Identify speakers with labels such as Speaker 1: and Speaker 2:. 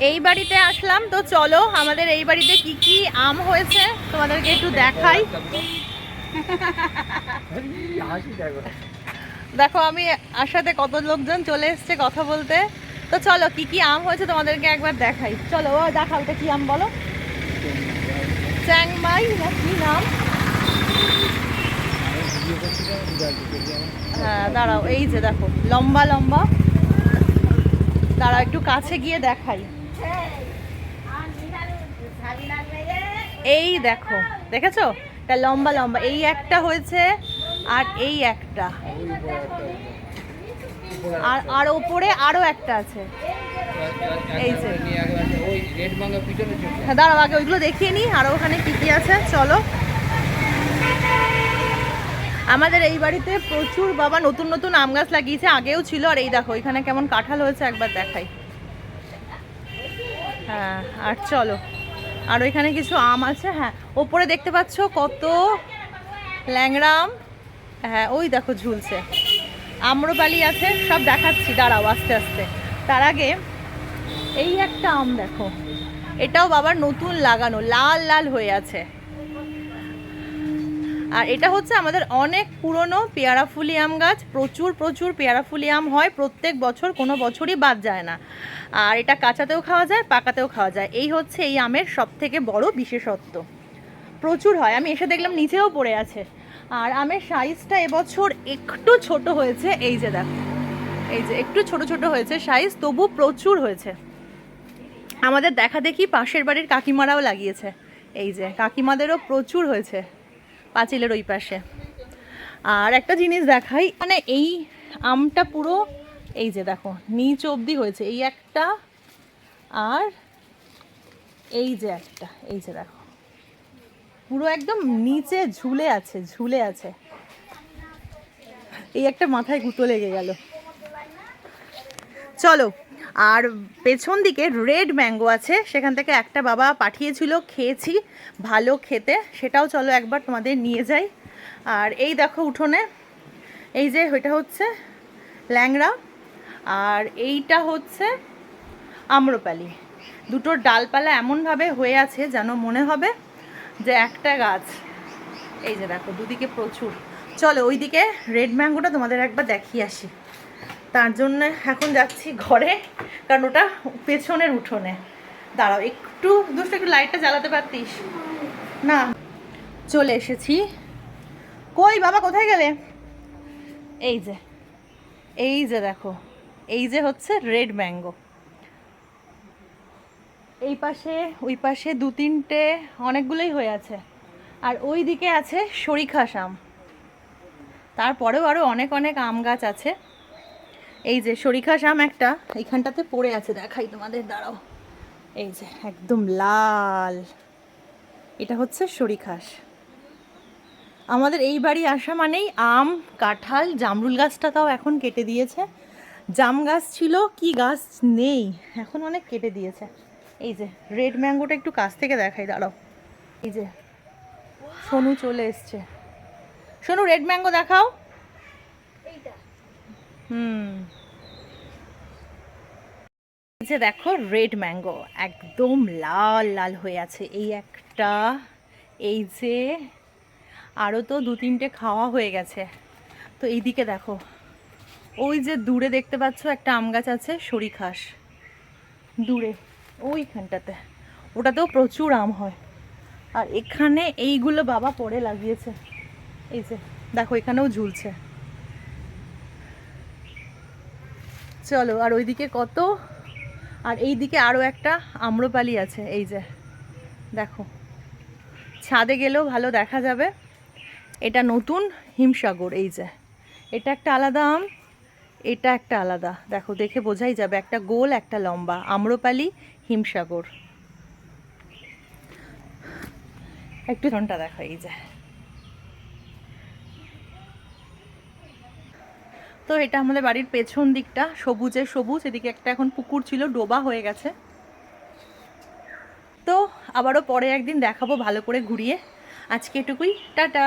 Speaker 1: এই বাড়িতে আসলাম, তো চলো আমাদের এই বাড়িতে কি কি আম হয়েছে তোমাদেরকে একটু দেখাই। দেখো আমি আসাতে কত লোকজন চলে এসছে কথা বলতে। তো চলো কি কি আম হয়েছে তোমাদেরকে একবার দেখাই। চলো ও দেখাও তো কি আম বলো। চ্যাংমাই না কি নাম? হ্যাঁ দাঁড়াও, এই যে দেখো লম্বা লম্বা, দাঁড়াও একটু কাছে গিয়ে দেখাই। এই দেখো, দেখেছো এটা লম্বা লম্বা, এই একটা হয়েছে আর এই একটা, আর আর ওপরে আরো একটা আছে। এই যে হ্যাঁ দাঁড়াও আগে ওইগুলো দেখিয়ে নিই আর ওখানে কি কি আছে। চলো আমাদের এই বাড়িতে প্রচুর বাবা নতুন নতুন আম গাছ লাগিয়েছে, আগেও ছিল। আর এই দেখো এখানে কেমন কাঁঠাল হয়েছে একবার দেখাই। হ্যাঁ আর চলো আর ওইখানে কিছু আম আছে। হ্যাঁ ওপরে দেখতে পাচ্ছ কত ল্যাংড়া আম। হ্যাঁ ওই দেখো ঝুলছে। আম্রপালি আছে, সব দেখাচ্ছি দাঁড়াও আস্তে আস্তে। তার আগে এই একটা আম দেখো, এটাও বাবার নতুন লাগানো, লাল লাল হয়ে আছে। আর এটা হচ্ছে আমাদের অনেক পুরনো পেয়ারাফুলি আম গাছ, প্রচুর প্রচুর পেয়ারাফুলি আম হয় প্রত্যেক বছর, কোনো বছরই বাদ যায় না। আর এটা কাঁচাতেও খাওয়া যায়, পাকাতেও খাওয়া যায়, এই হচ্ছে এই আমের সব থেকে বড় বিশেষত্ব। প্রচুর হয়, আমি এসে দেখলাম নিচেও পড়ে আছে। আর আমের সাইজটা এবছর একটু ছোট হয়েছে, এই যে দেখো এই যে একটু ছোট ছোট হয়েছে সাইজ, তবু প্রচুর হয়েছে। আমাদের দেখা দেখি পাশের বাড়ির কাকিমারাও লাগিয়েছে, এই যে কাকিমাদেরও প্রচুর হয়েছে পাঁচিলের ওই পাশে। আর একটা জিনিস দেখাই, মানে এই আমটা পুরো এই যে দেখো নিচ অবধি হয়েছে, এই একটা আর এই যে একটা, এই যে দেখো পুরো একদম নিচে ঝুলে আছে, ঝুলে আছে। এই একটা মাথায় গুঁতো লেগে গেল। চলো আর পেছন দিকে রেড ম্যাঙ্গো আছে, সেখান থেকে একটা বাবা পাঠিয়েছিল, খেয়েছি ভালো খেতে, সেটাও চলো একবার তোমাদের নিয়ে যাই। আর এই দেখো উঠোনে এই যে ওইটা হচ্ছে ল্যাংড়া আর এইটা হচ্ছে আম্রপালি। দুটোর ডালপালা এমনভাবে হয়ে আছে যেন মনে হবে যে একটা গাছ। এই যে দেখো দুদিকে প্রচুর। চলো ওইদিকে রেড ম্যাঙ্গোটা তোমাদের একবার দেখিয়ে আসি। তার জন্য এখন যাচ্ছি ঘরে, কারণ ওটা পেছনের উঠোনে। দাঁড়াও একটু দুষ্ট, একটু লাইটটা জ্বালাতে পারতিস না। চলে এসেছি। কই বাবা কোথায় গেলে? এই যে এই যে দেখো এই যে হচ্ছে রেড ম্যাঙ্গো। এই পাশে ওই পাশে দু তিনটে অনেকগুলোই হয়ে আছে। আর ওই দিকে আছে সরিষা আম, তারপরেও আরও অনেক অনেক আম গাছ আছে। এই যে সরিষা আম একটা এইখানটাতে পড়ে আছে, দেখাই তোমাদের দাঁড়াও। এই যে একদম লাল, এটা হচ্ছে সরিষা। আমাদের এই বাড়ি আসা মানেই আম, কাঁঠাল, জামরুল গাছটা তাও এখন কেটে দিয়েছে। জাম গাছ ছিল, কি গাছ নেই এখন, অনেক কেটে দিয়েছে। এই যে রেড ম্যাঙ্গোটা একটু কাছ থেকে দেখাই দাঁড়াও। এই যে সোনু চলে এসছে, সোনু রেড ম্যাঙ্গো দেখাও। হুম এই যে দেখো রেড ম্যাঙ্গো একদম লাল লাল হয়ে আছে, এই একটা, এই যে আরও তো দু তিনটে খাওয়া হয়ে গেছে। তো এইদিকে দেখো ওই যে দূরে দেখতে পাচ্ছ একটা আম গাছ আছে সরিষাস, দূরে ওইখানটাতে, ওটাতেও প্রচুর আম হয়। আর এখানে এইগুলো বাবা পরে লাগিয়েছে, এই যে দেখো এখানেও ঝুলছে। চলো আর ওইদিকে কত, আর এই দিকে আরও একটা আম্রপালি আছে, এই যে দেখো ছাদে গেলেও ভালো দেখা যাবে। এটা নতুন হিমসাগর, এই যে এটা একটা আলাদা আম, এটা একটা আলাদা, দেখো দেখে বোঝাই যাবে, একটা গোল একটা লম্বা, আম্রপালি হিমসাগর। একটু ঘন্টা দেখো এই যে। তো এটা আমাদের বাড়ির পেছন দিকটা সবুজে সবুজ, এদিকে একটা এখন পুকুর ছিল ডোবা হয়ে গেছে। তো আবারও পরে একদিন দেখাবো ভালো করে ঘুরিয়ে, আজকে এটুকুই, টাটা।